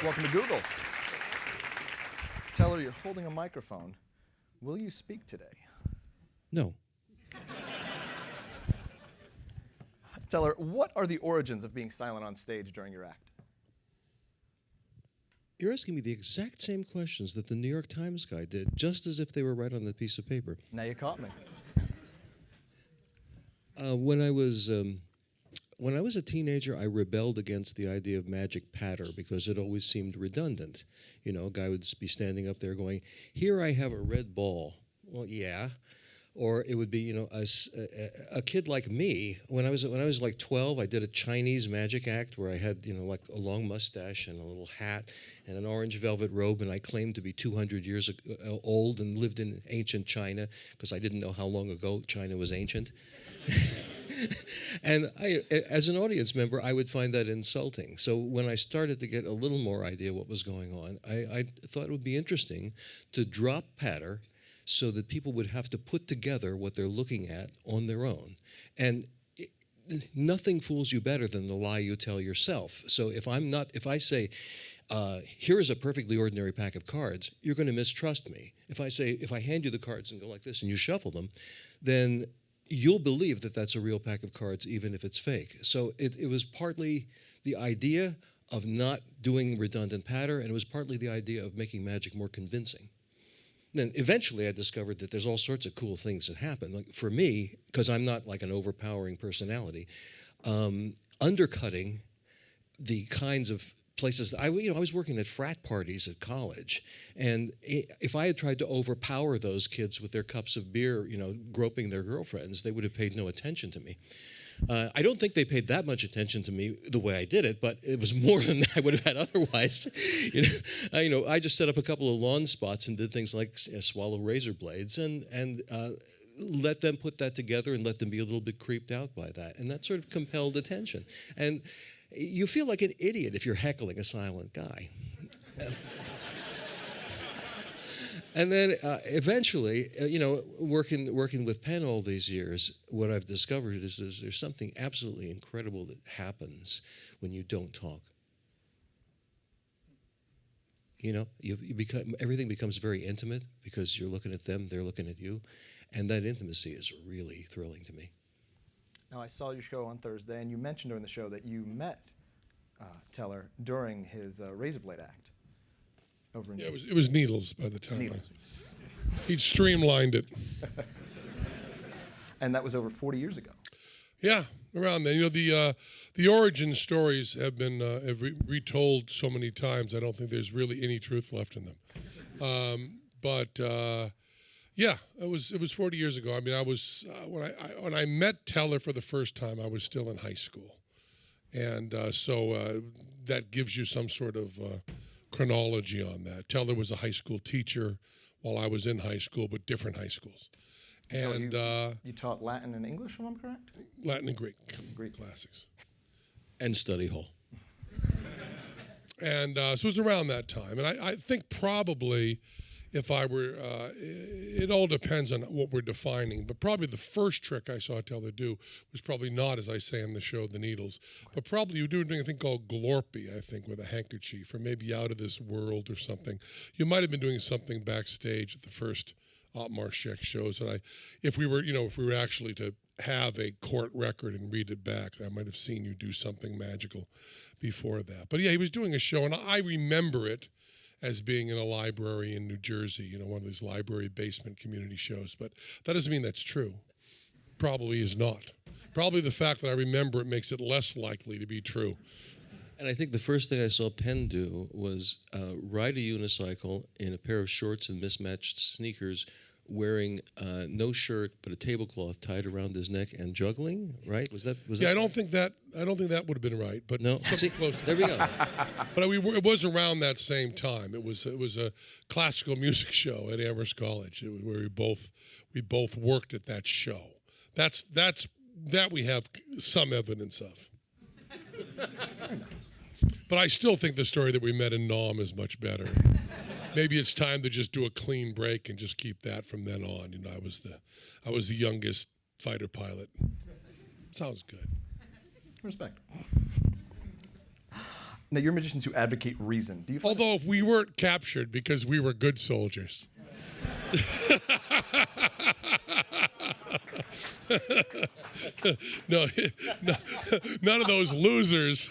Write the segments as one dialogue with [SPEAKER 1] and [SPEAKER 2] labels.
[SPEAKER 1] Welcome to Google. Teller, you're holding a microphone. Will you speak today?
[SPEAKER 2] No.
[SPEAKER 1] Teller, what are the origins of being silent on stage during your act?
[SPEAKER 2] You're asking me the exact same questions that the New York Times guy did, just as if they were right on the piece of paper.
[SPEAKER 1] Now you caught me.
[SPEAKER 2] When I was a teenager, I rebelled against the idea of magic patter because it always seemed redundant. You know, a guy would be standing up there going, "Here I have a red ball." Well, yeah. Or it would be, you know, a kid like me. When I was like 12, I did a Chinese magic act where I had, you know, like a long mustache and a little hat and an orange velvet robe, and I claimed to be 200 years old and lived in ancient China because I didn't know how long ago China was ancient. And as an audience member, I would find that insulting. So when I started to get a little more idea what was going on, I thought it would be interesting to drop patter so that people would have to put together what they're looking at on their own. And nothing fools you better than the lie you tell yourself. So if I say, here is a perfectly ordinary pack of cards, you're going to mistrust me. If I hand you the cards and go like this and you shuffle them, then you'll believe that that's a real pack of cards even if it's fake. So it was partly the idea of not doing redundant patter, and it was partly the idea of making magic more convincing. Then eventually I discovered that there's all sorts of cool things that happen. Like for me, because I'm not like an overpowering personality, undercutting the kinds of places that I was working at frat parties at college, and if I had tried to overpower those kids with their cups of beer, you know, groping their girlfriends, they would have paid no attention to me. I don't think they paid that much attention to me the way I did it, but it was more than I would have had otherwise. I just set up a couple of lawn spots and did things like swallow razor blades and let them put that together and let them be a little bit creeped out by that. And that sort of compelled attention. And you feel like an idiot if you're heckling a silent guy. And then eventually, working with Penn all these years, what I've discovered is there's something absolutely incredible that happens when you don't talk. You know, everything becomes very intimate because you're looking at them, they're looking at you, and that intimacy is really thrilling to me.
[SPEAKER 1] Now, I saw your show on Thursday, and you mentioned during the show that you met Teller during his razor blade act.
[SPEAKER 3] Yeah, it was needles by the time.
[SPEAKER 1] Needles.
[SPEAKER 3] He'd streamlined it.
[SPEAKER 1] And that was over 40 years ago.
[SPEAKER 3] Yeah, around then. You know, the origin stories have been retold so many times. I don't think there's really any truth left in them. Yeah, it was 40 years ago. I mean, I was when I met Teller for the first time, I was still in high school, and so that gives you some sort of chronology on that. Teller was a high school teacher while I was in high school, but different high schools. And
[SPEAKER 1] you taught Latin and English, if I'm correct?
[SPEAKER 3] Latin and Greek
[SPEAKER 1] classics.
[SPEAKER 2] And study hall.
[SPEAKER 3] And so it was around that time. And I think probably if I were, it all depends on what we're defining, but probably the first trick I saw Teller do was probably not, as I say in the show, the needles, but probably you were doing a thing called glorpy, I think, with a handkerchief, or maybe Out of This World or something. You might have been doing something backstage at the first Marshek shows, and if we were actually to have a court record and read it back, I might have seen you do something magical before that. But yeah, he was doing a show, and I remember it as being in a library in New Jersey, you know, one of these library basement community shows. But that doesn't mean that's true. Probably is not. Probably the fact that I remember it makes it less likely to be true.
[SPEAKER 2] And I think the first thing I saw Penn do was ride a unicycle in a pair of shorts and mismatched sneakers, wearing no shirt but a tablecloth tied around his neck and juggling. Right? Was that?
[SPEAKER 3] Yeah, I don't think that would have been right. But
[SPEAKER 2] no, see, close to there we go.
[SPEAKER 3] But it was around that same time. It was a classical music show at Amherst College where we both worked at that show. That we have some evidence of. But I still think the story that we met in Nam is much better. Maybe it's time to just do a clean break and just keep that from then on. You know, I was the youngest fighter pilot. Sounds good.
[SPEAKER 1] Respect. Now, you're magicians who advocate reason. Do you find
[SPEAKER 3] Although if we weren't captured because we were good soldiers. No, no, none of those losers.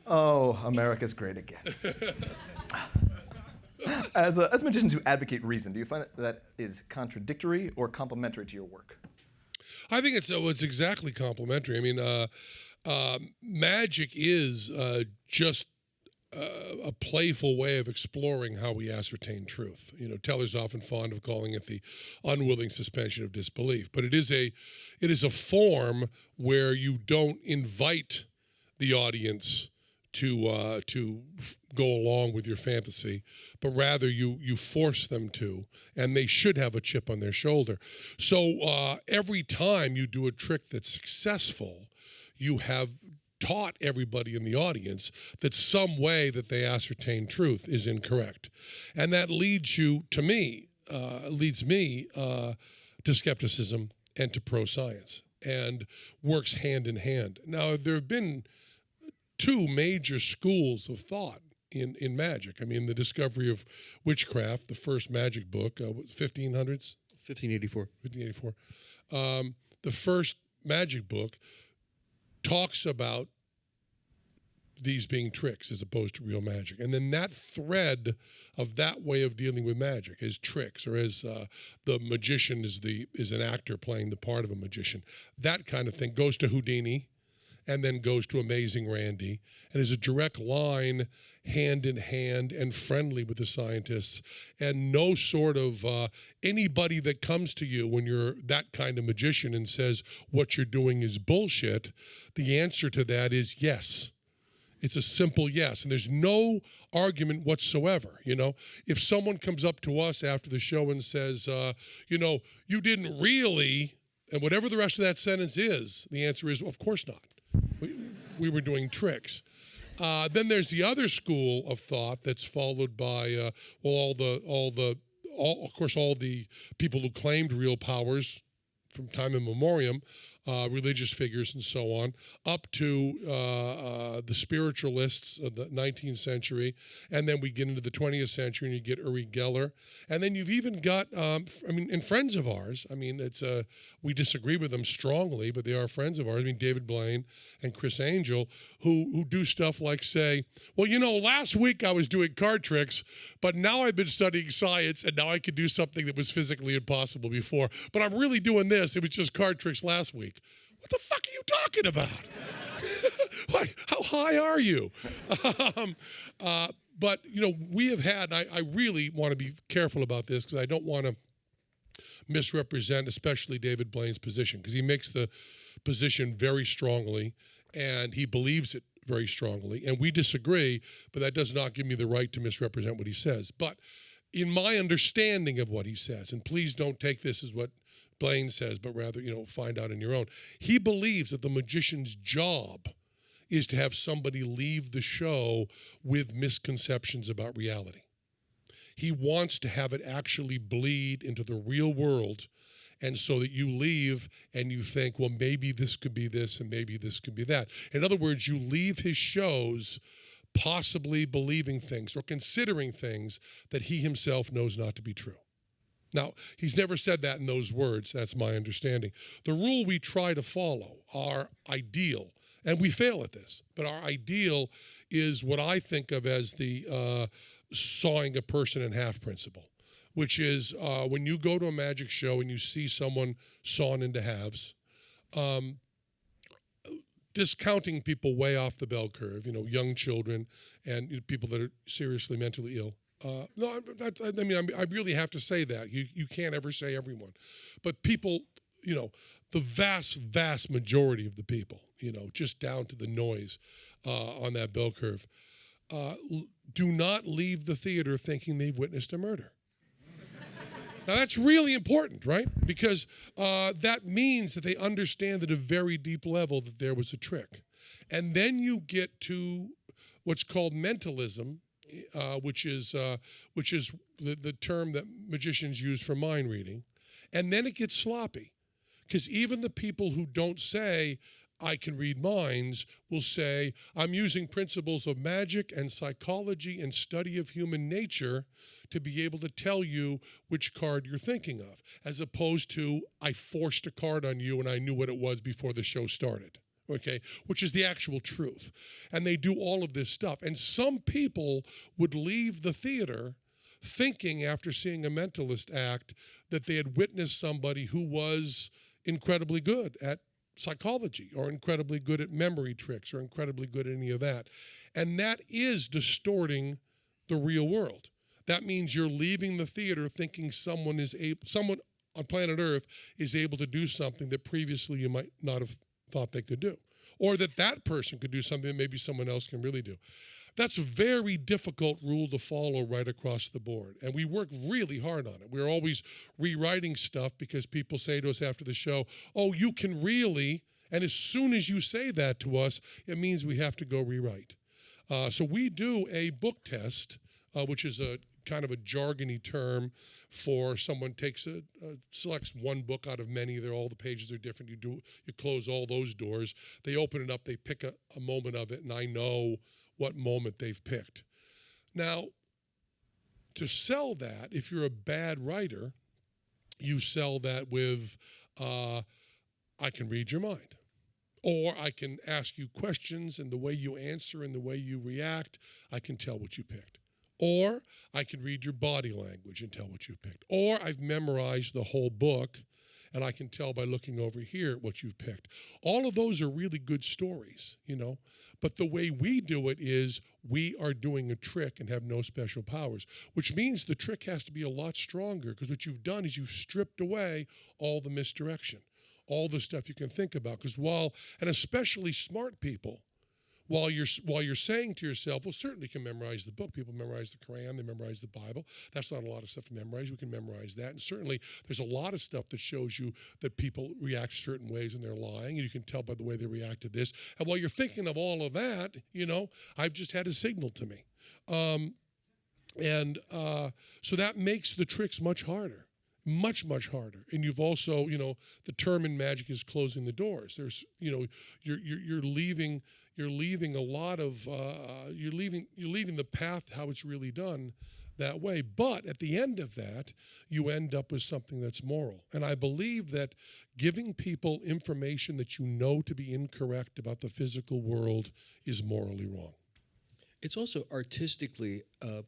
[SPEAKER 1] Oh, America's great again. As magicians who advocate reason, do you find that is contradictory or complementary to your work?
[SPEAKER 3] I think it's exactly complementary. I mean, magic is just a playful way of exploring how we ascertain truth. You know, Teller's often fond of calling it the unwilling suspension of disbelief, but it is a form where you don't invite the audience to go along with your fantasy, but rather you force them to, and they should have a chip on their shoulder. So every time you do a trick that's successful, you have taught everybody in the audience that some way that they ascertain truth is incorrect, and that leads me to skepticism and to pro-science, and works hand in hand. Now, there have been two major schools of thought in magic. I mean, the discovery of witchcraft, the first magic book, 1500s?
[SPEAKER 2] 1584.
[SPEAKER 3] 1584. The first magic book talks about these being tricks as opposed to real magic. And then that thread of that way of dealing with magic as tricks, or as the magician is an actor playing the part of a magician, that kind of thing goes to Houdini, and then goes to Amazing Randy, and is a direct line, hand in hand, and friendly with the scientists. And no sort of anybody that comes to you when you're that kind of magician and says what you're doing is bullshit, the answer to that is yes. It's a simple yes, and there's no argument whatsoever. You know, if someone comes up to us after the show and says, you didn't really, and whatever the rest of that sentence is, the answer is, of course not. We were doing tricks. Then there's the other school of thought that's followed by all the people who claimed real powers from time immemorial, religious figures and so on, up to the spiritualists of the 19th century, and then we get into the 20th century and you get Uri Geller, and then you've even got, and friends of ours. I mean, we disagree with them strongly, but they are friends of ours. I mean, David Blaine and Chris Angel, who do stuff like say, well, last week I was doing card tricks, but now I've been studying science, and now I can do something that was physically impossible before. But I'm really doing this. It was just card tricks last week. What the fuck are you talking about? How high are you? But, we have had, I really want to be careful about this because I don't want to misrepresent, especially David Blaine's position, because he makes the position very strongly and he believes it very strongly. And we disagree, but that does not give me the right to misrepresent what he says. But in my understanding of what he says, and please don't take this as what Blaine says, but rather, find out on your own. He believes that the magician's job is to have somebody leave the show with misconceptions about reality. He wants to have it actually bleed into the real world, and so that you leave and you think, well, maybe this could be this and maybe this could be that. In other words, you leave his shows possibly believing things or considering things that he himself knows not to be true. Now, he's never said that in those words. That's my understanding. The rule we try to follow, our ideal, and we fail at this, but our ideal is what I think of as the sawing a person in half principle, which is when you go to a magic show and you see someone sawn into halves, discounting people way off the bell curve, young children and people that are seriously mentally ill. I really have to say that. You can't ever say everyone. But people, the vast, vast majority of the people, just down to the noise on that bell curve, do not leave the theater thinking they've witnessed a murder. Now, that's really important, right? Because that means that they understand at a very deep level that there was a trick. And then you get to what's called mentalism, which is the term that magicians use for mind reading. And then it gets sloppy Because even the people who don't say, I can read minds, will say, I'm using principles of magic and psychology and study of human nature to be able to tell you which card you're thinking of, as opposed to, I forced a card on you and I knew what it was before the show started, okay, which is the actual truth. And they do all of this stuff. And some people would leave the theater thinking, after seeing a mentalist act, that they had witnessed somebody who was incredibly good at psychology or incredibly good at memory tricks or incredibly good at any of that. And that is distorting the real world. That means you're leaving the theater thinking someone on planet Earth is able to do something that previously you might not have thought they could do, or that person could do something that maybe someone else can really do. That's a very difficult rule to follow right across the board. And we work really hard on it. We're always rewriting stuff because people say to us after the show, oh, you can really, and as soon as you say that to us, it means we have to go rewrite. So we do a book test, which is a kind of a jargony term for someone selects one book out of many. All the pages are different. You close all those doors. They open it up. They pick a moment of it, and I know what moment they've picked. Now, to sell that, if you're a bad writer, you sell that with, I can read your mind. Or I can ask you questions, and the way you answer and the way you react, I can tell what you picked. Or I can read your body language and tell what you picked. Or I've memorized the whole book, and I can tell by looking over here what you've picked. All of those are really good stories, But the way we do it is we are doing a trick and have no special powers, which means the trick has to be a lot stronger, because what you've done is you've stripped away all the misdirection, all the stuff you can think about. Because and especially smart people, while you're saying to yourself, well, certainly can memorize the book. People memorize the Quran, they memorize the Bible. That's not a lot of stuff to memorize. We can memorize that. And certainly there's a lot of stuff that shows you that people react certain ways when they're lying, and you can tell by the way they react to this. And while you're thinking of all of that, I've just had a signal to me. So that makes the tricks much harder. Much, much harder. And you've also, the term in magic is closing the doors. There's, you're leaving a lot of, you're leaving the path how it's really done that way. But at the end of that, you end up with something that's moral. And I believe that giving people information that you know to be incorrect about the physical world is morally wrong.
[SPEAKER 2] It's also artistically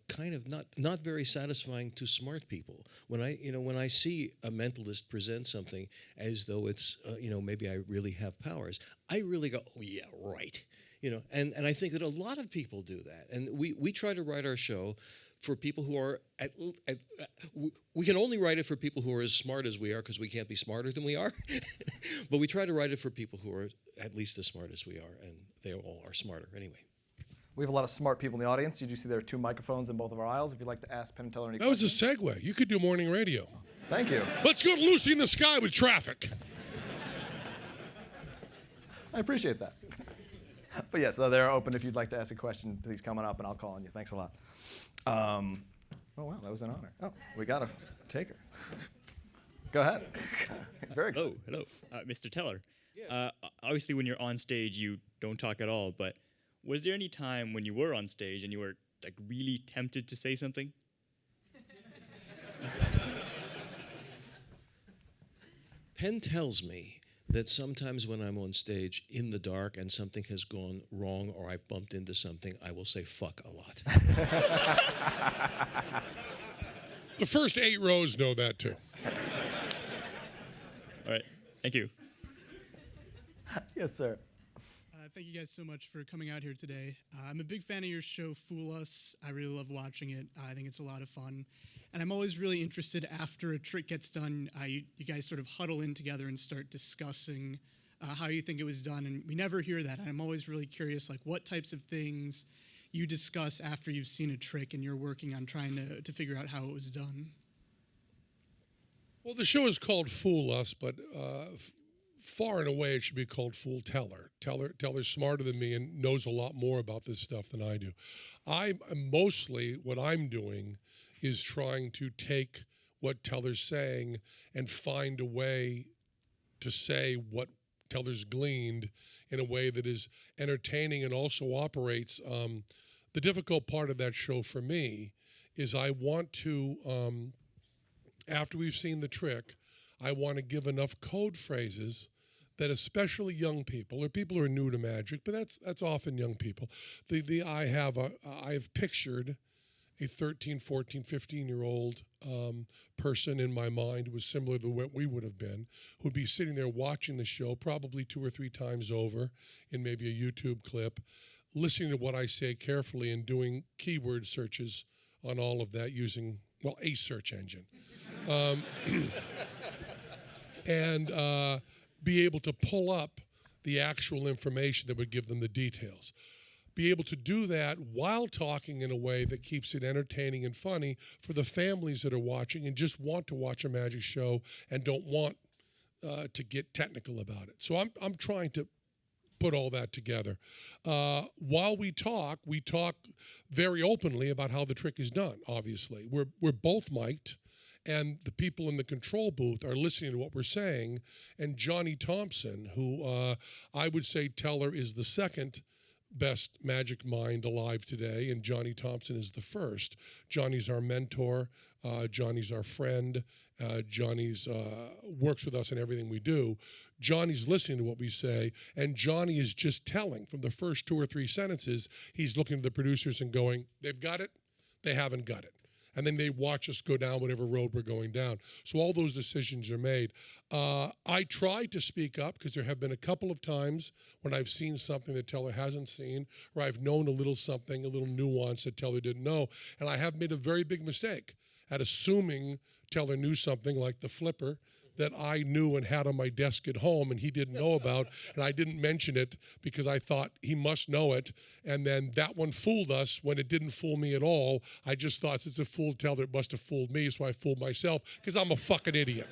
[SPEAKER 2] kind of not very satisfying to smart people. When I see a mentalist present something as though it's maybe I really have powers, I really go, oh yeah, right. And I think that a lot of people do that. And we try to write our show for people who are we can only write it for people who are as smart as we are, because we can't be smarter than we are. But we try to write it for people who are at least as smart as we are, and they all are smarter anyway.
[SPEAKER 1] We have a lot of smart people in the audience. You do see there are 2 microphones in both of our aisles. If you'd like to ask Penn Teller any questions.
[SPEAKER 3] That was a segue. You could do morning radio.
[SPEAKER 1] Thank you.
[SPEAKER 3] Let's go to Lucy in the Sky with traffic.
[SPEAKER 1] I appreciate that. But yes, they're open. If you'd like to ask a question, please come on up and I'll call on you. Thanks a lot. Oh, wow, that was an honor. Oh, we got a taker. Go ahead. Very excited.
[SPEAKER 4] Hello, Mr. Teller. Yeah. Obviously, when you're on stage, you don't talk at all, but was there any time when you were on stage and you were really tempted to say something?
[SPEAKER 2] Penn tells me that sometimes when I'm on stage in the dark and something has gone wrong or I've bumped into something, I will say fuck a lot.
[SPEAKER 3] The first 8 rows know that too.
[SPEAKER 4] All right, thank you.
[SPEAKER 1] Yes, sir.
[SPEAKER 5] Thank you guys so much for coming out here today. I'm a big fan of your show, Fool Us. I really love watching it. I think it's a lot of fun. And I'm always really interested after a trick gets done, you guys sort of huddle in together and start discussing how you think it was done. And we never hear that. And I'm always really curious, what types of things you discuss after you've seen a trick and you're working on trying to figure out how it was done.
[SPEAKER 3] Well, the show is called Fool Us, but far and away it should be called Fool Teller. Teller's smarter than me and knows a lot more about this stuff than I do. What I'm doing is trying to take what Teller's saying and find a way to say what Teller's gleaned in a way that is entertaining and also operates. The difficult part of that show for me is I want to, after we've seen the trick, I want to give enough code phrases that especially young people or people who are new to magic, but that's often young people. I've pictured a 13, 14, 15-year-old person in my mind who was similar to what we would have been, who'd be sitting there watching the show probably 2 or 3 times over in maybe a YouTube clip, listening to what I say carefully and doing keyword searches on all of that using, well, a search engine. And be able to pull up the actual information that would give them the details. Be able to do that while talking in a way that keeps it entertaining and funny for the families that are watching and just want to watch a magic show and don't want to get technical about it. So I'm trying to put all that together. While we talk very openly about how the trick is done, obviously. We're both mic'd, and the people in the control booth are listening to what we're saying. And Johnny Thompson, who I would say Teller is the second best magic mind alive today, and Johnny Thompson is the first. Johnny's our mentor. Johnny's our friend. Johnny's works with us in everything we do. Johnny's listening to what we say, and Johnny is just telling from the first 2 or 3 sentences. He's looking at the producers and going, they've got it, they haven't got it. And then they watch us go down whatever road we're going down. So all those decisions are made. I try to speak up because there have been a couple of times when I've seen something that Teller hasn't seen, or I've known a little something, a little nuance that Teller didn't know. And I have made a very big mistake at assuming Teller knew something like the flipper that I knew and had on my desk at home and he didn't know about, and I didn't mention it because I thought he must know it, and then that one fooled us when it didn't fool me at all. I just thought since it fooled Teller, it must have fooled me, so I fooled myself because I'm a fucking idiot.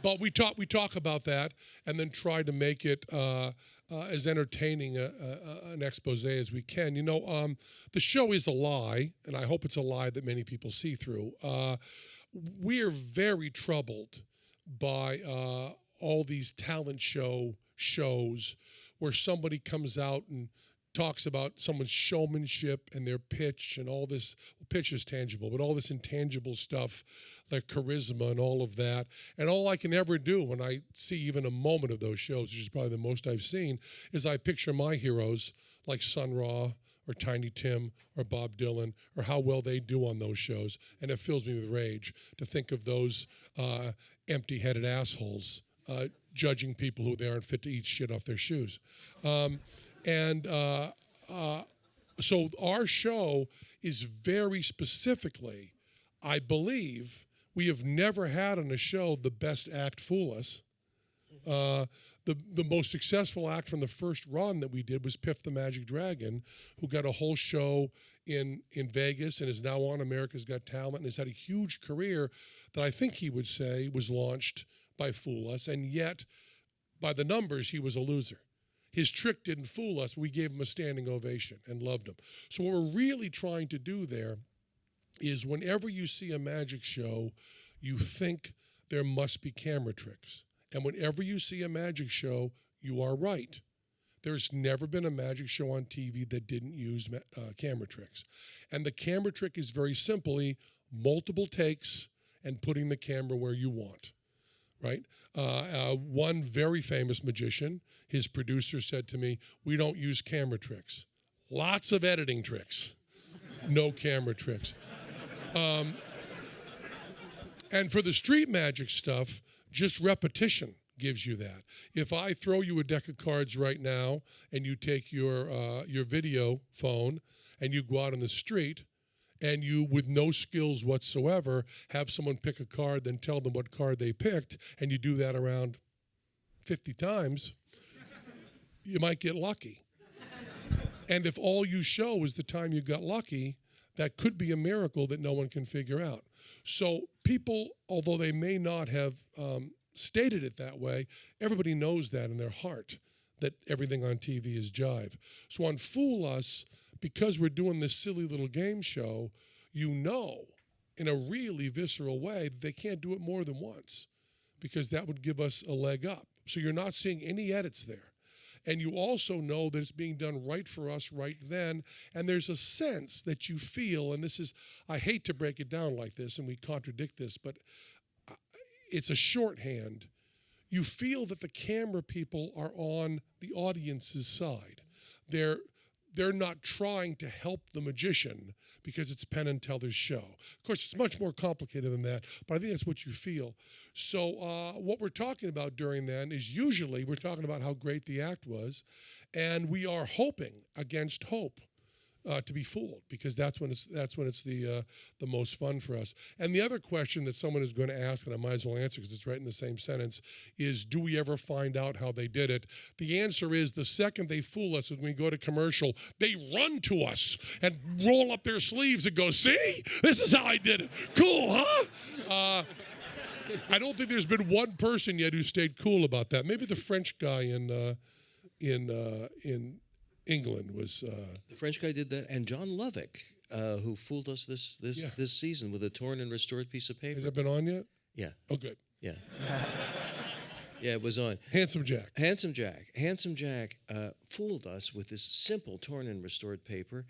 [SPEAKER 3] But we talk about that and then try to make it as entertaining an expose as we can. You know, the show is a lie, and I hope it's a lie that many people see through. We're very troubled by all these talent shows where somebody comes out and talks about someone's showmanship and their pitch and all this. Well, pitch is tangible, but all this intangible stuff like charisma and all of that. And all I can ever do when I see even a moment of those shows, which is probably the most I've seen, is I picture my heroes like Sun Ra or Tiny Tim or Bob Dylan, or how well they do on those shows. And it fills me with rage to think of those empty-headed assholes judging people who they aren't fit to eat shit off their shoes. So our show is very specifically, I believe, we have never had on a show the best act fool us. The most successful act from the first run that we did was Piff the Magic Dragon, who got a whole show in Vegas and is now on America's Got Talent and has had a huge career that I think he would say was launched by Fool Us, and yet by the numbers he was a loser. His trick didn't fool us. We gave him a standing ovation and loved him. So what we're really trying to do there is whenever you see a magic show, you think there must be camera tricks. And whenever you see a magic show, you are right. There's never been a magic show on TV that didn't use camera tricks. And the camera trick is very simply multiple takes and putting the camera where you want, right? One very famous magician, his producer said to me, "We don't use camera tricks. Lots of editing tricks, no camera tricks." And for the street magic stuff, just repetition gives you that. If I throw you a deck of cards right now and you take your video phone and you go out on the street and you, with no skills whatsoever, have someone pick a card, then tell them what card they picked, and you do that around 50 times, you might get lucky. And if all you show is the time you got lucky, that could be a miracle that no one can figure out. So people, although they may not have stated it that way, everybody knows that in their heart, that everything on TV is jive. So on Fool Us, because we're doing this silly little game show, you know in a really visceral way that they can't do it more than once. because that would give us a leg up. So you're not seeing any edits there. And you also know that it's being done right for us right then. And there's a sense that you feel, and this is, I hate to break it down like this, and we contradict this, but it's a shorthand. You feel that the camera people are on the audience's side. They're not trying to help the magician because it's Penn and Teller's show. Of course, it's much more complicated than that, but I think that's what you feel. So what we're talking about during then is usually we're talking about how great the act was, and we are hoping against hope to be fooled, because that's when it's the most fun for us. And the other question that someone is going to ask, and I might as well answer because it's right in the same sentence, is do we ever find out how they did it? The answer is the second they fool us when we go to commercial, they run to us and roll up their sleeves and go, see, this is how I did it. Cool, huh? I don't think there's been one person yet who stayed cool about that. Maybe the French guy in England was.
[SPEAKER 2] The French guy did that, and John Lovick, who fooled us this season with a torn and restored piece of paper.
[SPEAKER 3] Has it been on yet?
[SPEAKER 2] Yeah.
[SPEAKER 3] Oh, good.
[SPEAKER 2] Yeah. Yeah, it was on.
[SPEAKER 3] Handsome Jack.
[SPEAKER 2] Handsome Jack fooled us with this simple torn and restored paper,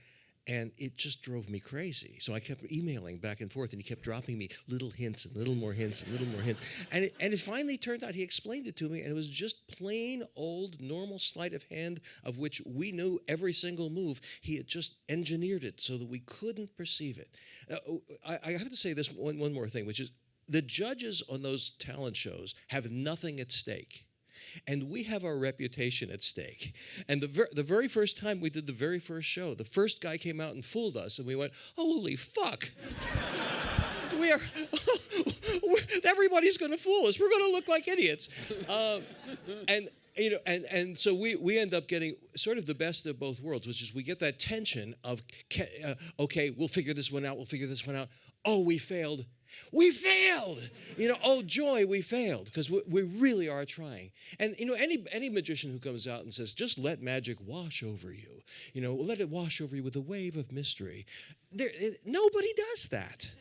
[SPEAKER 2] and it just drove me crazy. So I kept emailing back and forth, and he kept dropping me little hints and little more hints and little more hints. And it finally turned out, he explained it to me, and it was just plain old normal sleight of hand, of which we knew every single move. He had just engineered it so that we couldn't perceive it. I have to say this one more thing, which is the judges on those talent shows have nothing at stake. And we have our reputation at stake. And the very first time we did the very first show, the first guy came out and fooled us, and we went, holy fuck. Everybody's going to fool us. We're going to look like idiots. And so we end up getting sort of the best of both worlds, which is we get that tension of, okay, we'll figure this one out. Oh, we failed. We failed! Oh joy, we failed, because we really are trying. And any magician who comes out and says, just let magic wash over you, let it wash over you with a wave of mystery. Nobody does that.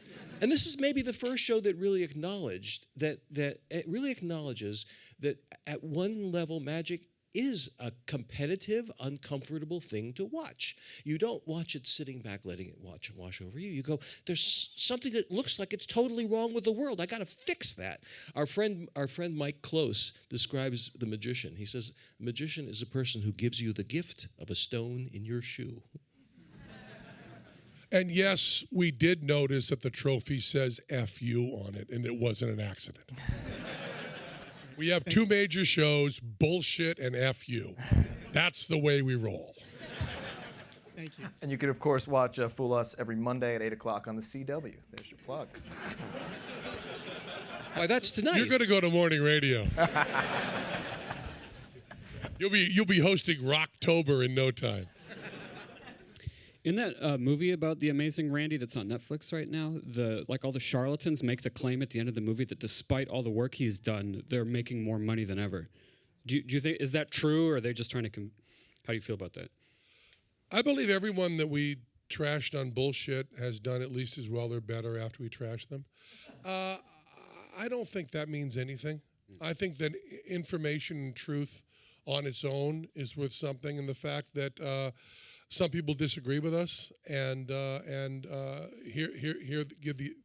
[SPEAKER 2] And this is maybe the first show that really acknowledged that it really acknowledges that at one level magic is a competitive, uncomfortable thing to watch. You don't watch it sitting back, letting it wash over you. You go, there's something that looks like it's totally wrong with the world. I got to fix that. Our friend Mike Close describes the magician. He says, a magician is a person who gives you the gift of a stone in your shoe.
[SPEAKER 3] And yes, we did notice that the trophy says F-U on it, and it wasn't an accident. We have two major shows, bullshit and F-U. That's the way we roll.
[SPEAKER 5] Thank you.
[SPEAKER 1] And you can, of course, watch Fool Us every Monday at 8 o'clock on the CW. There's your plug.
[SPEAKER 2] Why, that's tonight.
[SPEAKER 3] You're going to go to morning radio. You'll be hosting Rocktober in no time.
[SPEAKER 6] In that movie about the amazing Randy that's on Netflix right now, all the charlatans make the claim at the end of the movie that despite all the work he's done, they're making more money than ever. Do you think, is that true, or are they just trying to how do you feel about that?
[SPEAKER 3] I believe everyone that we trashed on bullshit has done at least as well or better after we trashed them. I don't think that means anything. I think that information and truth on its own is worth something, and the fact that some people disagree with us and give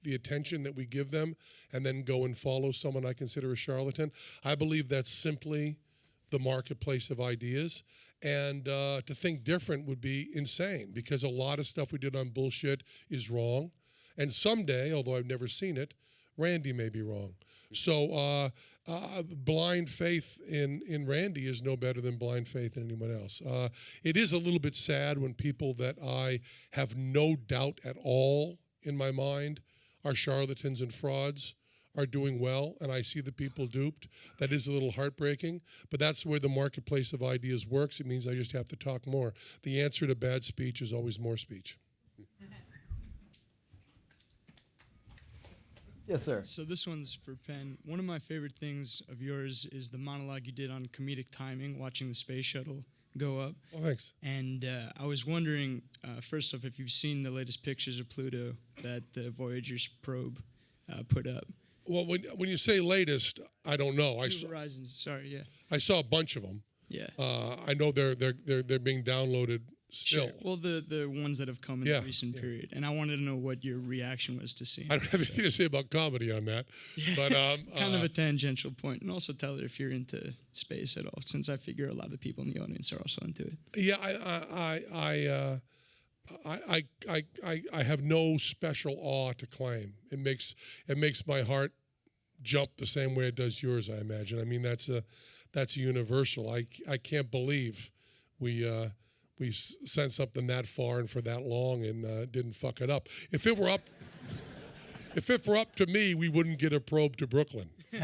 [SPEAKER 3] the attention that we give them, and then go and follow someone I consider a charlatan. I believe that's simply the marketplace of ideas, and to think different would be insane, because a lot of stuff we did on bullshit is wrong, and someday, although I've never seen it, Randy may be wrong. So blind faith in Randy is no better than blind faith in anyone else. It is a little bit sad when people that I have no doubt at all in my mind are charlatans and frauds are doing well, and I see the people duped. That is a little heartbreaking, but that's where the marketplace of ideas works. It means I just have to talk more. The answer to bad speech is always more speech.
[SPEAKER 1] Yes, sir.
[SPEAKER 7] So this one's for Penn. One of my favorite things of yours is the monologue you did on comedic timing, watching the space shuttle go up.
[SPEAKER 3] Oh, thanks.
[SPEAKER 7] And I was wondering, first off, if you've seen the latest pictures of Pluto that the Voyager's probe put up.
[SPEAKER 3] Well, when you say latest, I don't know.
[SPEAKER 7] New Horizons. Sorry, yeah.
[SPEAKER 3] I saw a bunch of them.
[SPEAKER 7] Yeah.
[SPEAKER 3] I know they're being downloaded still.
[SPEAKER 7] Sure. Well, the ones that have come in the recent period, and I wanted to know what your reaction was to seeing.
[SPEAKER 3] I don't have anything to say about comedy on that, but
[SPEAKER 7] kind of a tangential point, and also tell her if you're into space at all, since I figure a lot of the people in the audience are also into it.
[SPEAKER 3] Yeah, I have no special awe to claim. It makes my heart jump the same way it does yours, I imagine. I mean, that's universal. I can't believe we sent something that far and for that long and didn't fuck it up. If it were up to me, we wouldn't get a probe to Brooklyn.
[SPEAKER 7] Good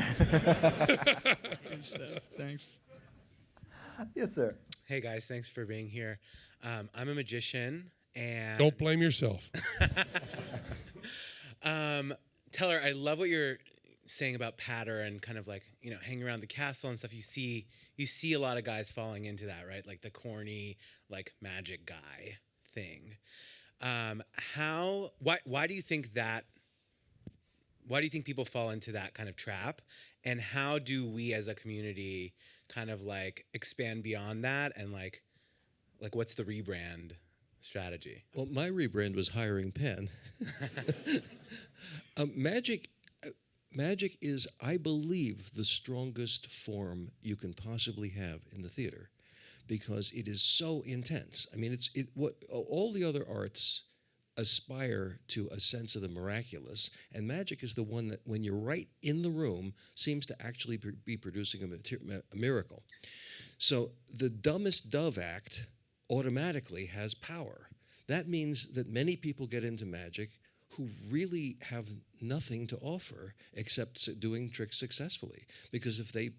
[SPEAKER 7] stuff. Thanks.
[SPEAKER 1] Yes, sir.
[SPEAKER 8] Hey guys, thanks for being here. I'm a magician, and
[SPEAKER 3] Don't blame yourself.
[SPEAKER 8] Teller, I love what you're saying about patter and kind of like, hanging around the castle and stuff. You see a lot of guys falling into that, right? Like the corny, like magic guy thing. Why do you think that? Why do you think people fall into that kind of trap? And how do we as a community kind of like expand beyond that? And like what's the rebrand strategy?
[SPEAKER 2] Well, my rebrand was hiring Penn. Magic is, I believe, the strongest form you can possibly have in the theater, because it is so intense. I mean, what all the other arts aspire to a sense of the miraculous, and magic is the one that, when you're right in the room, seems to actually be producing a miracle. So the dumbest dove act automatically has power. That means that many people get into magic who really have nothing to offer except doing tricks successfully. Because if they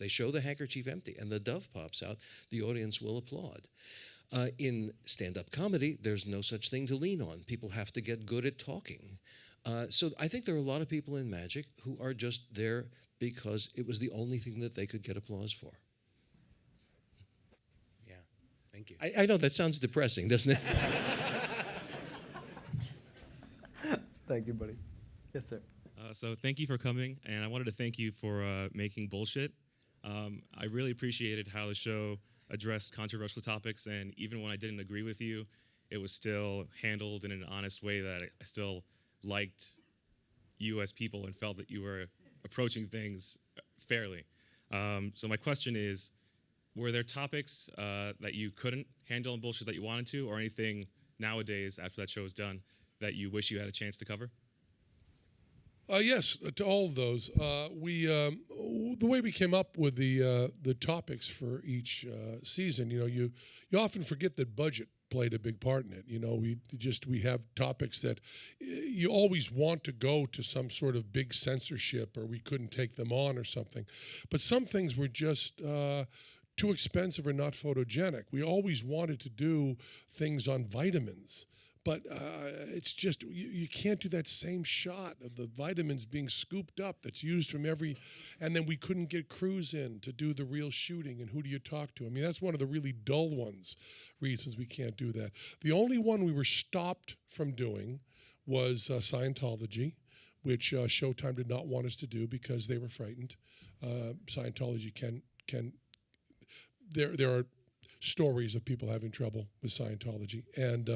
[SPEAKER 2] show the handkerchief empty and the dove pops out, the audience will applaud. In stand-up comedy, there's no such thing to lean on. People have to get good at talking. So I think there are a lot of people in magic who are just there because it was the only thing that they could get applause for.
[SPEAKER 8] Yeah, thank you.
[SPEAKER 2] I know that sounds depressing, doesn't it?
[SPEAKER 1] Thank you, buddy. Yes, sir.
[SPEAKER 9] So thank you for coming, and I wanted to thank you for making bullshit. I really appreciated how the show addressed controversial topics, and even when I didn't agree with you, it was still handled in an honest way that I still liked you as people and felt that you were approaching things fairly. So my question is, were there topics that you couldn't handle in bullshit that you wanted to, or anything nowadays after that show is done that you wish you had a chance to cover?
[SPEAKER 3] Yes, to all of those. The way we came up with the topics for each season, you often forget that budget played a big part in it. We have topics that you always want to go to some sort of big censorship, or we couldn't take them on or something. But some things were just too expensive or not photogenic. We always wanted to do things on vitamins. But it's just, you can't do that same shot of the vitamins being scooped up that's used from and then we couldn't get crews in to do the real shooting, and who do you talk to? I mean, that's one of the really dull reasons we can't do that. The only one we were stopped from doing was Scientology, which Showtime did not want us to do because they were frightened. Scientology there are stories of people having trouble with Scientology, and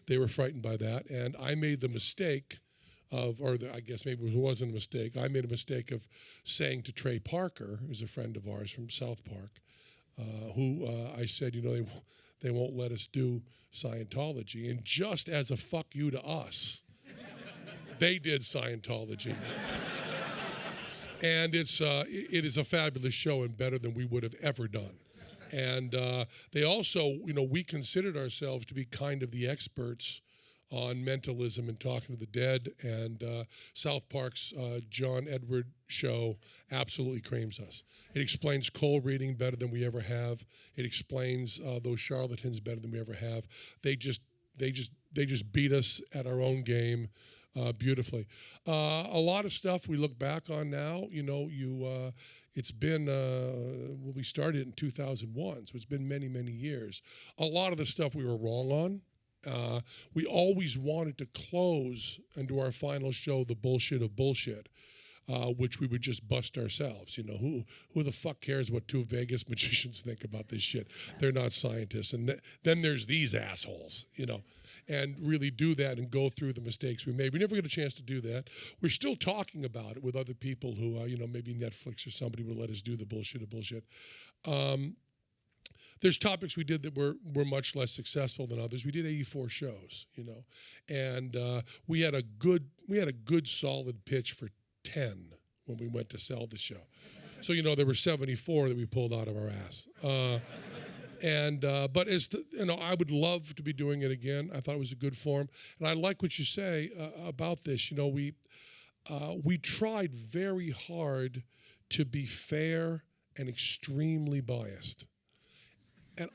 [SPEAKER 3] they were frightened by that. And I made the mistake I guess maybe it wasn't a mistake. I made a mistake of saying to Trey Parker, who's a friend of ours from South Park, who I said, they won't let us do Scientology. And just as a fuck you to us, they did Scientology. And it is a fabulous show and better than we would have ever done. And they also, we considered ourselves to be kind of the experts on mentalism and talking to the dead. And South Park's John Edward show absolutely creams us. It explains cold reading better than we ever have. It explains those charlatans better than we ever have. They just beat us at our own game beautifully. A lot of stuff we look back on now. It's been, we started in 2001, so it's been many, many years. A lot of the stuff we were wrong on. We always wanted to close and do our final show, The Bullshit of Bullshit, which we would just bust ourselves. You know, who the fuck cares what two Vegas magicians think about this shit? They're not scientists. And then there's these assholes, you know, and really do that and go through the mistakes we made. We never get a chance to do that. We're still talking about it with other people who, you know, maybe Netflix or somebody would let us do the bullshit of bullshit. There's topics we did that were much less successful than others. We did 84 shows, you know, and we had a good solid pitch for 10 when we went to sell the show. So, you know, there were 74 that we pulled out of our ass. But you know, I would love to be doing it again. I thought it was a good form, and I like what you say about this. You know, we tried very hard to be fair and extremely biased. And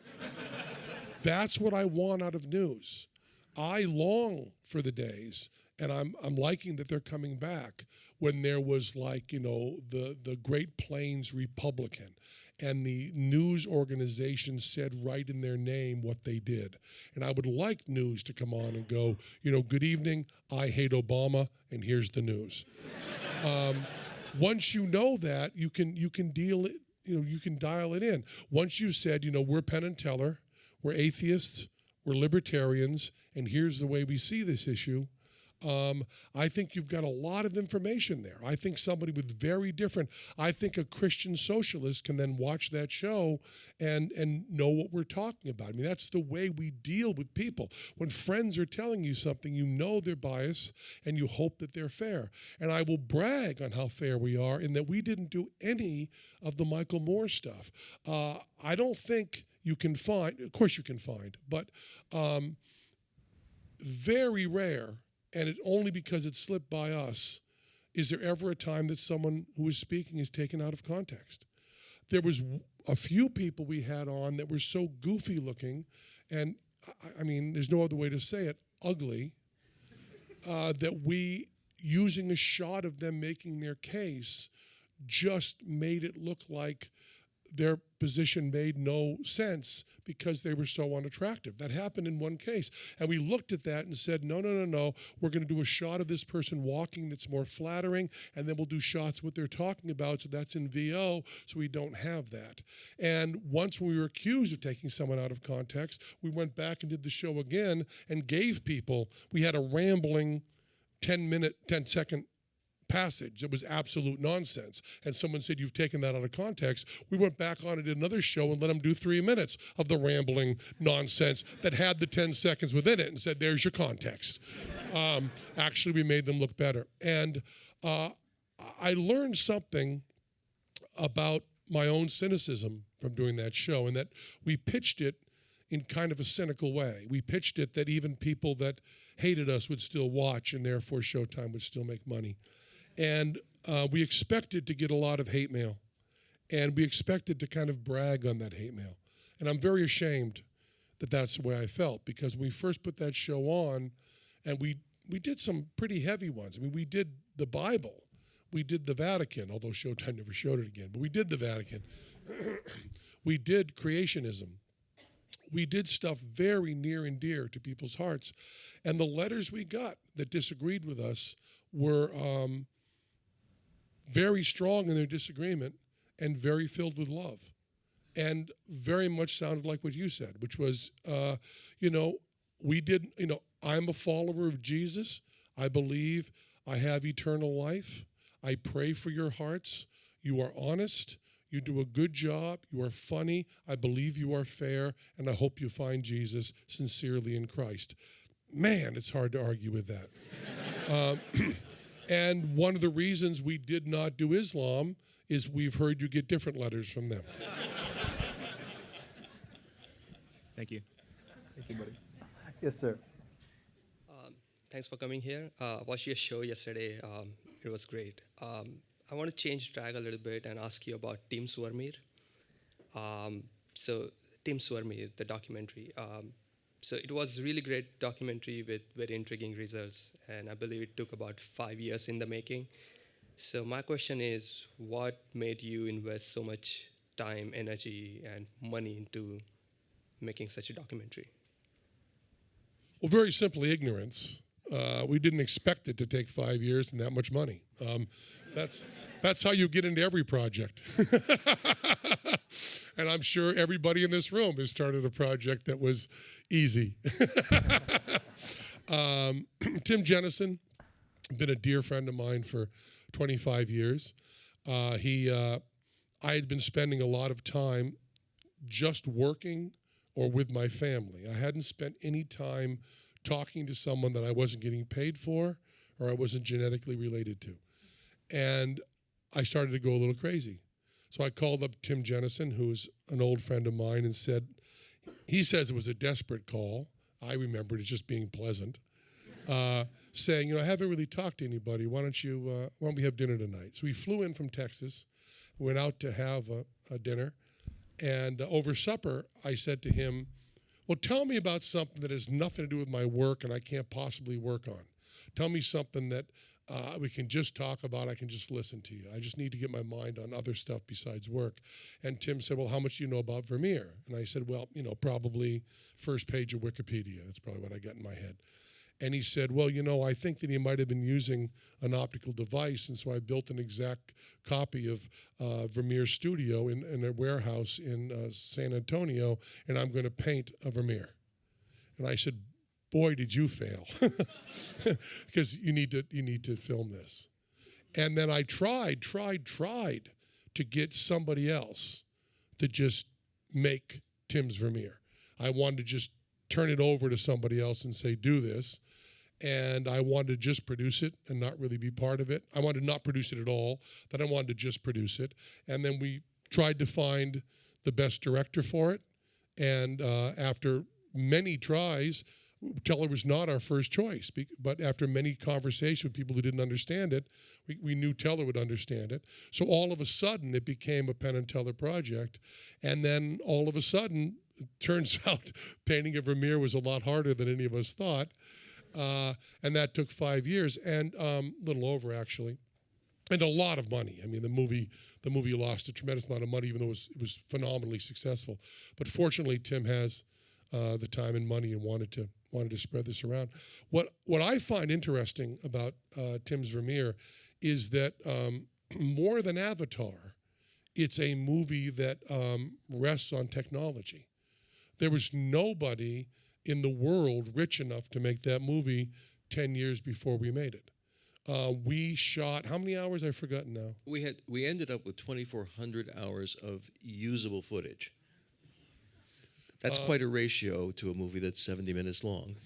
[SPEAKER 3] that's what I want out of news. I long for the days, and I'm liking that they're coming back, when there was, like, you know, the Great Plains Republican, and the news organization said right in their name what they did. And I would like news to come on and go, you know, good evening, I hate Obama, and here's the news. Once you know that, you can deal it. You know, you can dial it in. Once you've said, you know, we're Penn and Teller, we're atheists, we're libertarians, and here's the way we see this issue, I think you've got a lot of information there. I think somebody with very different, I think a Christian socialist can then watch that show and know what we're talking about. I mean, that's the way we deal with people. When friends are telling you something, you know they're biased and you hope that they're fair. And I will brag on how fair we are in that we didn't do any of the Michael Moore stuff. I don't think you can find, of course you can find, but very rare, and it only because it slipped by us, is there ever a time that someone who is speaking is taken out of context. There was a few people we had on that were so goofy looking, and I mean, there's no other way to say it, ugly, that we, using a shot of them making their case, just made it look like their position made no sense because they were so unattractive. That happened in one case. And we looked at that and said, no, we're going to do a shot of this person walking that's more flattering, and then we'll do shots what they're talking about, so that's in VO, so we don't have that. And once we were accused of taking someone out of context, we went back and did the show again and gave people, we had a rambling 10-second passage that was absolute nonsense, and someone said, you've taken that out of context. We went back on and did another show and let them do 3 minutes of the rambling nonsense that had the 10 seconds within it, and said, there's your context. Actually, we made them look better. And I learned something about my own cynicism from doing that show, and that we pitched it in kind of a cynical way. We pitched it that even people that hated us would still watch, and therefore Showtime would still make money. And we expected to get a lot of hate mail, and we expected to kind of brag on that hate mail. And I'm very ashamed that that's the way I felt, because when we first put that show on, and we did some pretty heavy ones. I mean, we did the Bible, we did the Vatican, although Showtime never showed it again, but we did the Vatican. We did creationism. We did stuff very near and dear to people's hearts. And the letters we got that disagreed with us were very strong in their disagreement and very filled with love, and very much sounded like what you said, which was, you know, I'm a follower of Jesus. I believe I have eternal life. I pray for your hearts. You are honest. You do a good job. You are funny. I believe you are fair, and I hope you find Jesus sincerely in Christ. Man, it's hard to argue with that. And one of the reasons we did not do Islam is we've heard you get different letters from them.
[SPEAKER 9] Thank you.
[SPEAKER 1] Thank you, buddy. Yes, sir.
[SPEAKER 10] Thanks for coming here. Watched your show yesterday. It was great. I want to change track a little bit and ask you about Team Vermeer. So Team Vermeer, the documentary. So it was a really great documentary with very intriguing results, and I believe it took about 5 years in the making. So my question is, what made you invest so much time, energy, and money into making such a documentary?
[SPEAKER 3] Well, very simply, ignorance. We didn't expect it to take 5 years and that much money. That's how you get into every project. And I'm sure everybody in this room has started a project that was easy. Tim Jennison, been a dear friend of mine for 25 years. I had been spending a lot of time just working or with my family. I hadn't spent any time talking to someone that I wasn't getting paid for or I wasn't genetically related to. And I started to go a little crazy. So I called up Tim Jennison, who's an old friend of mine, and said, he says it was a desperate call. I remember it as just being pleasant. Saying, I haven't really talked to anybody. Why don't we have dinner tonight? So we flew in from Texas, went out to have a dinner, and over supper, I said to him, well, tell me about something that has nothing to do with my work and I can't possibly work on. Tell me something that we can just talk about, I can just listen to you. I just need to get my mind on other stuff besides work. And Tim said, well, how much do you know about Vermeer? And I said, well, probably first page of Wikipedia. That's probably what I got in my head. And he said, well, I think that he might have been using an optical device, and so I built an exact copy of Vermeer's studio in a warehouse in San Antonio, and I'm going to paint a Vermeer. And I said, boy, did you fail, because you need to film this. And then I tried to get somebody else to just make Tim's Vermeer. I wanted to just turn it over to somebody else and say, do this. And I wanted to just produce it and not really be part of it. I wanted to not produce it at all. Then I wanted to just produce it. And then we tried to find the best director for it. And after many tries, Teller was not our first choice. But after many conversations with people who didn't understand it, we knew Teller would understand it. So all of a sudden, it became a Penn and Teller project. And then all of a sudden, it turns out painting a Vermeer was a lot harder than any of us thought. And that took 5 years, and a little over, actually, and a lot of money. I mean, the movie lost a tremendous amount of money, even though it was phenomenally successful. But fortunately, Tim has the time and money and wanted to spread this around. What I find interesting about Tim's Vermeer is that more than Avatar, it's a movie that rests on technology. There was nobody in the world rich enough to make that movie 10 years before we made it. We shot, how many hours? I've forgotten now.
[SPEAKER 2] We ended up with 2,400 hours of usable footage. That's quite a ratio to a movie that's 70 minutes long.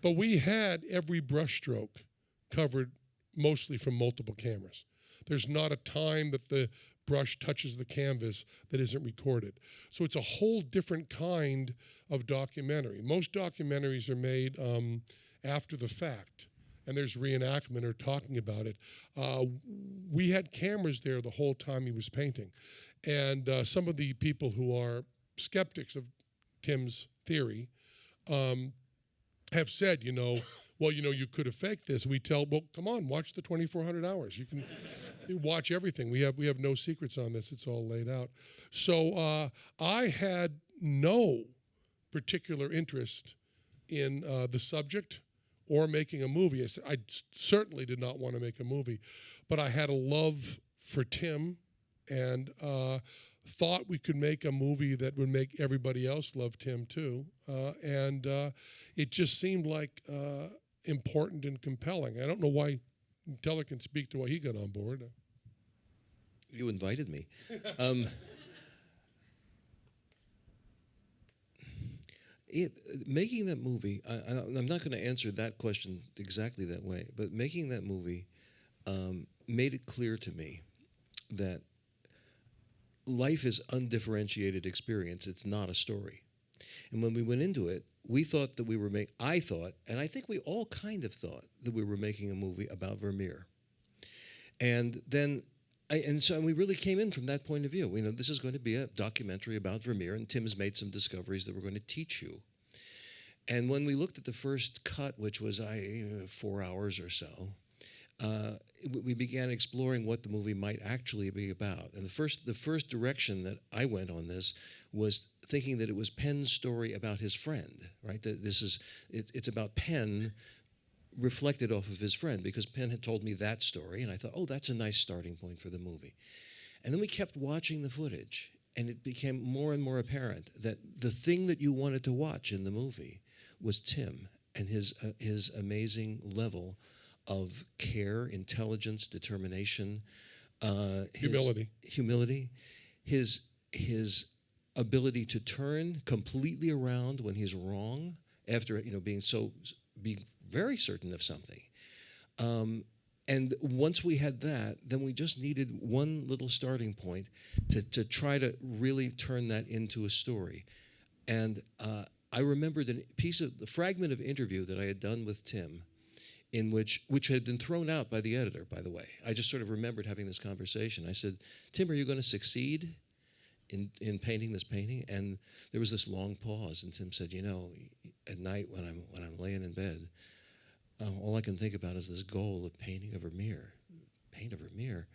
[SPEAKER 3] But we had every brushstroke covered mostly from multiple cameras. There's not a time that the brush touches the canvas that isn't recorded. So it's a whole different kind of documentary. Most documentaries are made after the fact, and there's reenactment or talking about it. We had cameras there the whole time he was painting. And some of the people who are skeptics of Tim's theory have said, well, you could have faked this. We tell, well, come on, watch the 2,400 hours. You can watch everything. We have no secrets on this. It's all laid out. So I had no particular interest in the subject or making a movie. I certainly did not want to make a movie, but I had a love for Tim and thought we could make a movie that would make everybody else love Tim too. And it just seemed like important and compelling. I don't know why Teller can speak to why he got on board.
[SPEAKER 2] You invited me. Making that movie, I'm not going to answer that question exactly that way, but making that movie made it clear to me that life is undifferentiated experience. It's not a story. And when we went into it, we thought that I thought, and I think we all kind of thought, that we were making a movie about Vermeer. And then, so we really came in from that point of view. This is going to be a documentary about Vermeer, and Tim's made some discoveries that we're going to teach you. And when we looked at the first cut, which was 4 hours or so, we began exploring what the movie might actually be about. And the first direction that I went on this was thinking that it was Penn's story about his friend, right? That it's about Penn reflected off of his friend, because Penn had told me that story, and I thought, oh, that's a nice starting point for the movie. And then we kept watching the footage, and it became more and more apparent that the thing that you wanted to watch in the movie was Tim and his amazing level of care, intelligence, determination, humility, his ability to turn completely around when he's wrong after being very certain of something. And once we had that, then we just needed one little starting point to try to really turn that into a story. And I remembered the fragment of interview that I had done with Tim, which had been thrown out by the editor, by the way. I just sort of remembered having this conversation. I said, Tim, are you going to succeed in painting this painting? And there was this long pause, and Tim said, at night when I'm laying in bed, all I can think about is this goal of painting a Vermeer. Paint a Vermeer.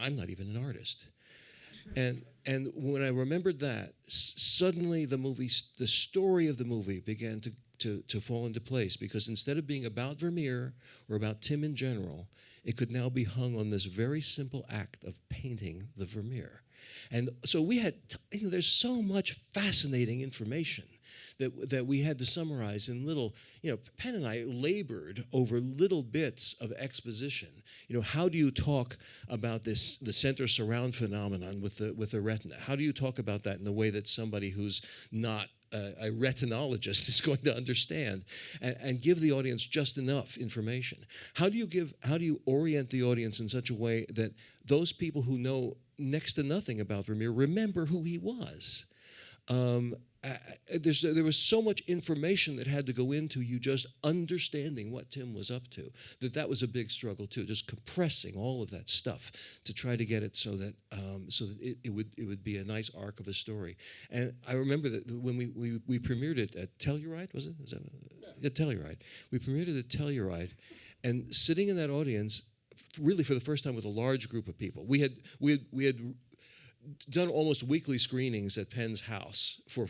[SPEAKER 2] I'm not even an artist. And when I remembered that, suddenly the story of the movie began to fall into place, because instead of being about Vermeer or about Tim in general, it could now be hung on this very simple act of painting the Vermeer. And so we had, there's so much fascinating information that we had to summarize in little, Penn and I labored over little bits of exposition. How do you talk about the center surround phenomenon with the retina? How do you talk about that in a way that somebody who's not a retinologist is going to understand, and give the audience just enough information? How do you orient the audience in such a way that those people who know next to nothing about Vermeer remember who he was? There was so much information that had to go into you just understanding what Tim was up to, that was a big struggle too, just compressing all of that stuff to try to get it so that it would be a nice arc of a story. And I remember that when we premiered it at Telluride, was it? Telluride. We premiered it at Telluride, and sitting in that audience, really for the first time with a large group of people. We had done almost weekly screenings at Penn's house for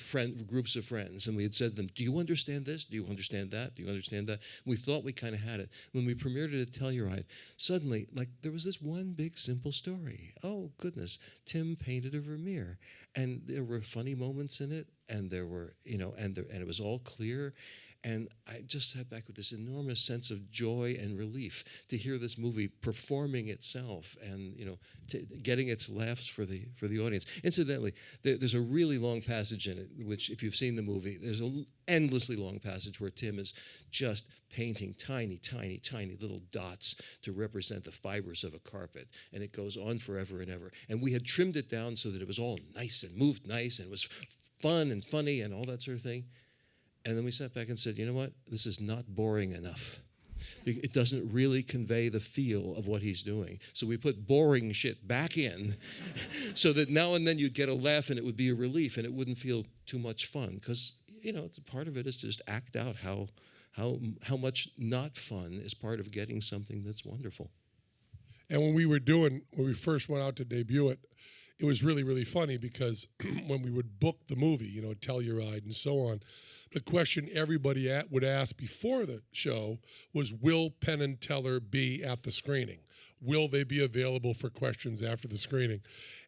[SPEAKER 2] groups of friends, and we had said to them, do you understand this? Do you understand that? Do you understand that? We thought we kind of had it. When we premiered it at Telluride, suddenly, there was this one big simple story. Oh, goodness, Tim painted a Vermeer. And there were funny moments in it, and there were, and it was all clear. And I just sat back with this enormous sense of joy and relief to hear this movie performing itself and getting its laughs for the audience. Incidentally, there's a really long passage in it, which if you've seen the movie, there's an endlessly long passage where Tim is just painting tiny, tiny, tiny little dots to represent the fibers of a carpet, and it goes on forever and ever. And we had trimmed it down so that it was all nice and moved nice and it was fun and funny and all that sort of thing. And then we sat back and said, you know what? This is not boring enough. It doesn't really convey the feel of what he's doing. So we put boring shit back in so that now and then you'd get a laugh and it would be a relief and it wouldn't feel too much fun. Because, part of it is to just act out how much not fun is part of getting something that's wonderful.
[SPEAKER 3] And when we first went out to debut it, it was really, really funny because when we would book the movie, Telluride and so on, the question everybody would ask before the show was, will Penn and Teller be at the screening? Will they be available for questions after the screening?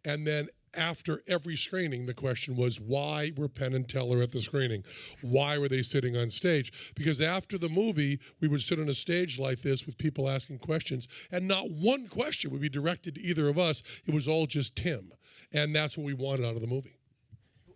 [SPEAKER 3] And then after every screening, the question was, why were Penn and Teller at the screening? Why were they sitting on stage? Because after the movie, we would sit on a stage like this with people asking questions, and not one question would be directed to either of us. It was all just Tim. And that's what we wanted out of the movie.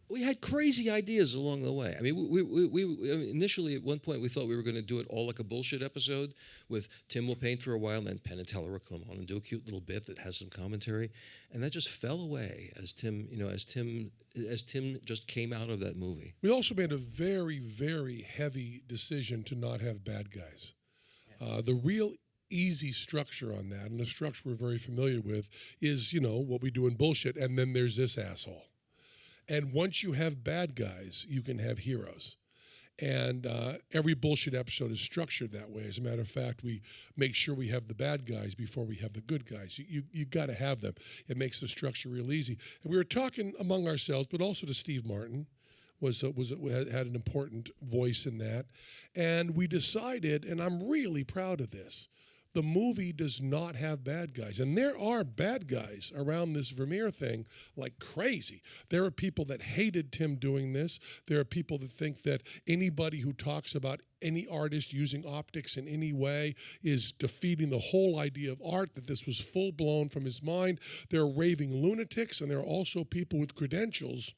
[SPEAKER 2] We had crazy ideas along the way. I mean, we initially at one point we thought we were going to do it all like a bullshit episode with Tim will paint for a while, and then Penn and Teller will come on and do a cute little bit that has some commentary, and that just fell away as Tim just came out of that movie.
[SPEAKER 3] We also made a very, very heavy decision to not have bad guys. The real easy structure on that, and the structure we're very familiar with, is what we do in bullshit, and then there's this asshole. And once you have bad guys, you can have heroes. And every bullshit episode is structured that way. As a matter of fact, we make sure we have the bad guys before we have the good guys. You got to have them. It makes the structure real easy. And we were talking among ourselves, but also to Steve Martin. had an important voice in that, and we decided, and I'm really proud of this. The movie does not have bad guys. And there are bad guys around this Vermeer thing like crazy. There are people that hated Tim doing this. There are people that think that anybody who talks about any artist using optics in any way is defeating the whole idea of art, that this was full-blown from his mind. There are raving lunatics, and there are also people with credentials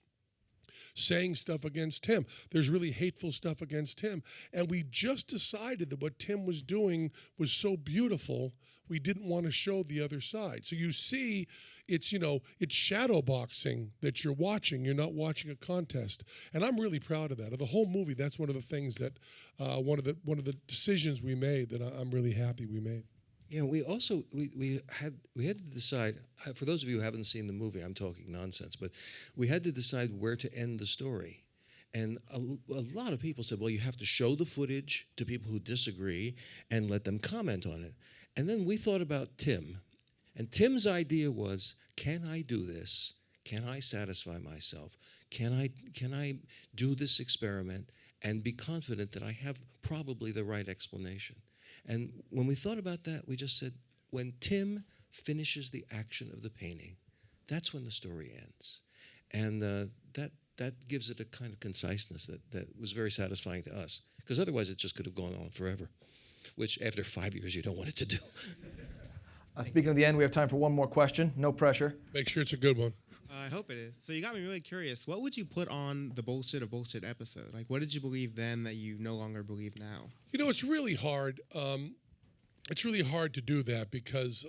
[SPEAKER 3] saying stuff against Tim. There's really hateful stuff against Tim. And we just decided that what Tim was doing was so beautiful, we didn't want to show the other side. So you see, it's shadow boxing that you're watching. You're not watching a contest. And I'm really proud of that. Of the whole movie, that's one of the things that, one of the decisions we made that I'm really happy we made.
[SPEAKER 2] Yeah, we also we had to decide. For those of you who haven't seen the movie, I'm talking nonsense, but we had to decide where to end the story. And a lot of people said, well, you have to show the footage to people who disagree and let them comment on it. And then we thought about Tim, and Tim's idea was, can I do this? Can I satisfy myself? Can I do this experiment and be confident that I have probably the right explanation? And when we thought about that, we just said, when Tim finishes the action of the painting, that's when the story ends. And that gives it a kind of conciseness that was very satisfying to us, because otherwise it just could have gone on forever, which after 5 years you don't want it to do.
[SPEAKER 1] Speaking of the end, we have time for one more question. No pressure.
[SPEAKER 3] Make sure it's a good one.
[SPEAKER 11] I hope it is. So you got me really curious. What would you put on the bullshit of bullshit episode? Like, what did you believe then that you no longer believe now?
[SPEAKER 3] It's really hard. It's really hard to do that because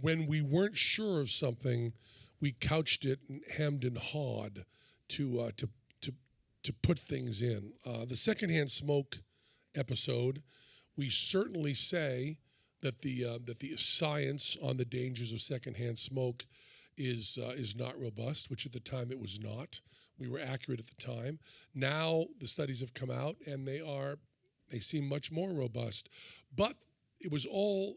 [SPEAKER 3] when we weren't sure of something, we couched it and hemmed and hawed to put things in. The secondhand smoke episode, we certainly say that the science on the dangers of secondhand smoke is not robust, which at the time it was not. We were accurate at the time. Now the studies have come out and they seem much more robust. But it was all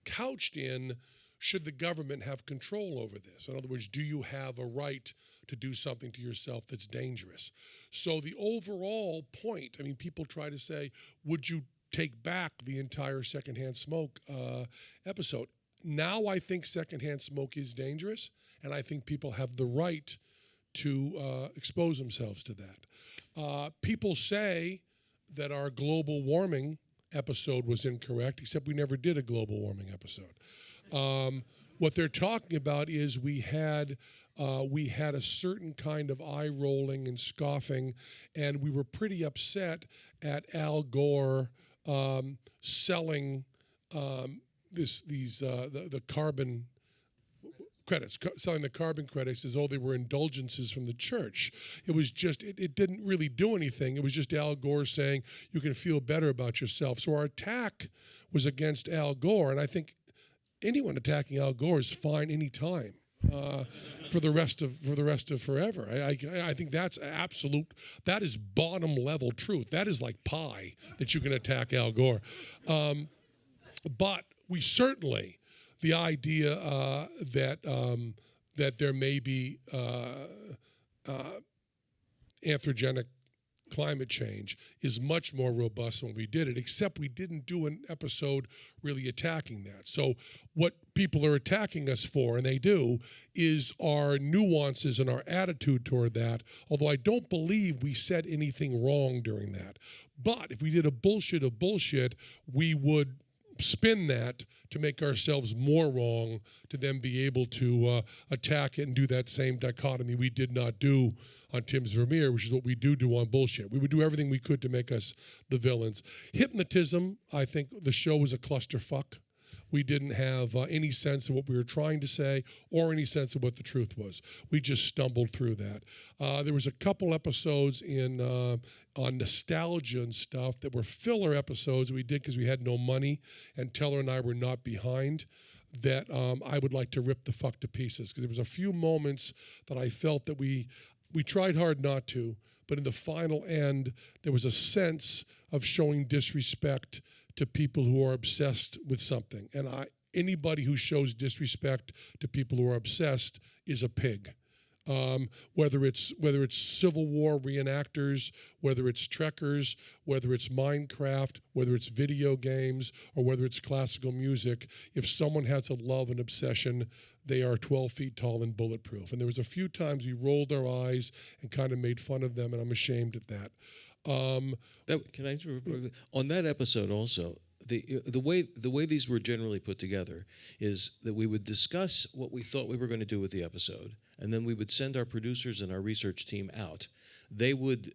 [SPEAKER 3] couched in, should the government have control over this? In other words, do you have a right to do something to yourself that's dangerous? So the overall point, people try to say, would you take back the entire secondhand smoke episode? Now I think secondhand smoke is dangerous, and I think people have the right to expose themselves to that. People say that our global warming episode was incorrect, except we never did a global warming episode. What they're talking about is we had a certain kind of eye rolling and scoffing, and we were pretty upset at Al Gore selling the carbon credits, selling the carbon credits as though they were indulgences from the church. It was just, it didn't really do anything. It was just Al Gore saying you can feel better about yourself. So our attack was against Al Gore, and I think anyone attacking Al Gore is fine anytime. For the rest of forever. I think that's absolute, that is bottom level truth. That is like pie that you can attack Al Gore. But we certainly, the idea that there may be anthropogenic climate change is much more robust when we did it, except we didn't do an episode really attacking that. So what people are attacking us for, and they do, is our nuances and our attitude toward that, although I don't believe we said anything wrong during that. But if we did a bullshit of bullshit, we would spin that to make ourselves more wrong, to then be able to attack it and do that same dichotomy we did not do on Tim's Vermeer, which is what we do on bullshit. We would do everything we could to make us the villains. Hypnotism, I think the show was a clusterfuck. We didn't have any sense of what we were trying to say or any sense of what the truth was. We just stumbled through that. There was a couple episodes on nostalgia and stuff that were filler episodes we did because we had no money, and Teller and I were not behind, that I would like to rip the fuck to pieces, because there was a few moments that I felt that we tried hard not to, but in the final end, there was a sense of showing disrespect to people who are obsessed with something. And anybody who shows disrespect to people who are obsessed is a pig. Whether it's Civil War reenactors, whether it's trekkers, whether it's Minecraft, whether it's video games, or whether it's classical music, if someone has a love and obsession, they are 12 feet tall and bulletproof. And there was a few times we rolled our eyes and kind of made fun of them, and I'm ashamed at that.
[SPEAKER 2] Can I on that episode also? The way these were generally put together is that we would discuss what we thought we were going to do with the episode, and then we would send our producers and our research team out. They would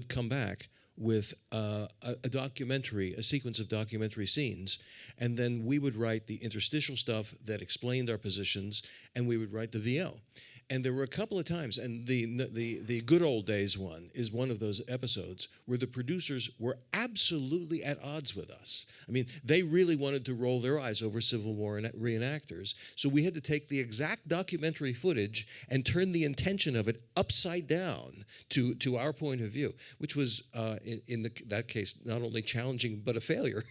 [SPEAKER 2] come back with a documentary, a sequence of documentary scenes, and then we would write the interstitial stuff that explained our positions, and we would write the VO. And there were a couple of times, and the good old days one is one of those episodes where the producers were absolutely at odds with us. I mean, they really wanted to roll their eyes over Civil War reenactors, so we had to take the exact documentary footage and turn the intention of it upside down to our point of view, which was, in that case, not only challenging but a failure.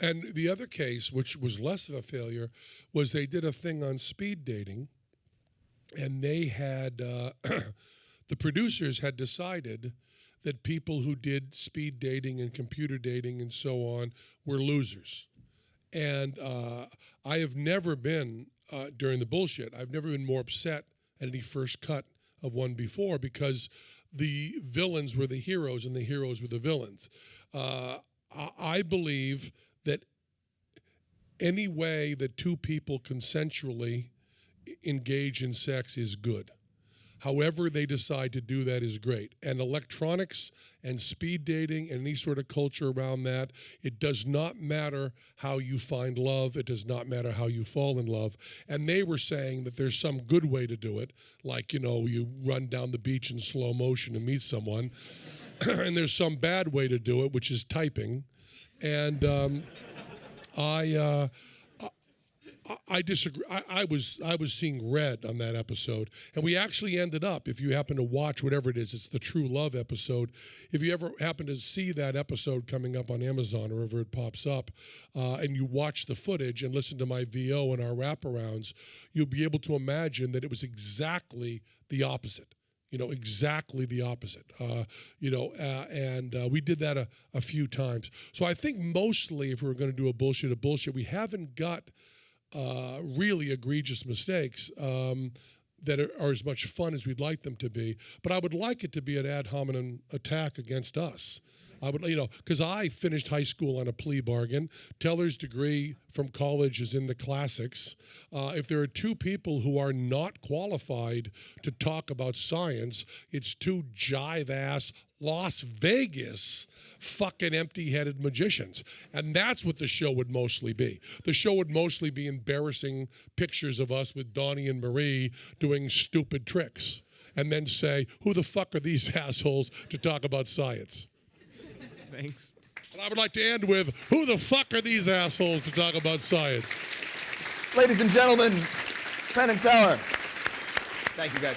[SPEAKER 3] And the other case, which was less of a failure, was they did a thing on speed dating. And they had, the producers had decided that people who did speed dating and computer dating and so on were losers. And I have never been, during the bullshit, I've never been more upset at any first cut of one before, because the villains were the heroes and the heroes were the villains. I believe that any way that two people consensually engage in sex is good. However they decide to do that is great. And electronics and speed dating and any sort of culture around that, it does not matter how you find love. It does not matter how you fall in love. And they were saying that there's some good way to do it, like, you run down the beach in slow motion and meet someone. And there's some bad way to do it, which is typing. And I disagree. I was seeing red on that episode, and we actually ended up, if you happen to watch whatever it is, it's the True Love episode. If you ever happen to see that episode coming up on Amazon or wherever it pops up, and you watch the footage and listen to my VO and our wraparounds, you'll be able to imagine that it was exactly the opposite. Exactly the opposite. And we did that a few times. So I think mostly, if we were going to do a bullshit, we haven't got really egregious mistakes that are as much fun as we'd like them to be. But I would like it to be an ad hominem attack against us. I would, because I finished high school on a plea bargain. Teller's degree from college is in the classics. If there are two people who are not qualified to talk about science, it's two jive-ass Las Vegas fucking empty-headed magicians. And that's what the show would mostly be. The show would mostly be embarrassing pictures of us with Donnie and Marie doing stupid tricks. And then say, who the fuck are these assholes to talk about science?
[SPEAKER 11] Thanks.
[SPEAKER 3] And I would like to end with, who the fuck are these assholes to talk about science?
[SPEAKER 1] Ladies and gentlemen, Penn and Teller. Thank you, guys.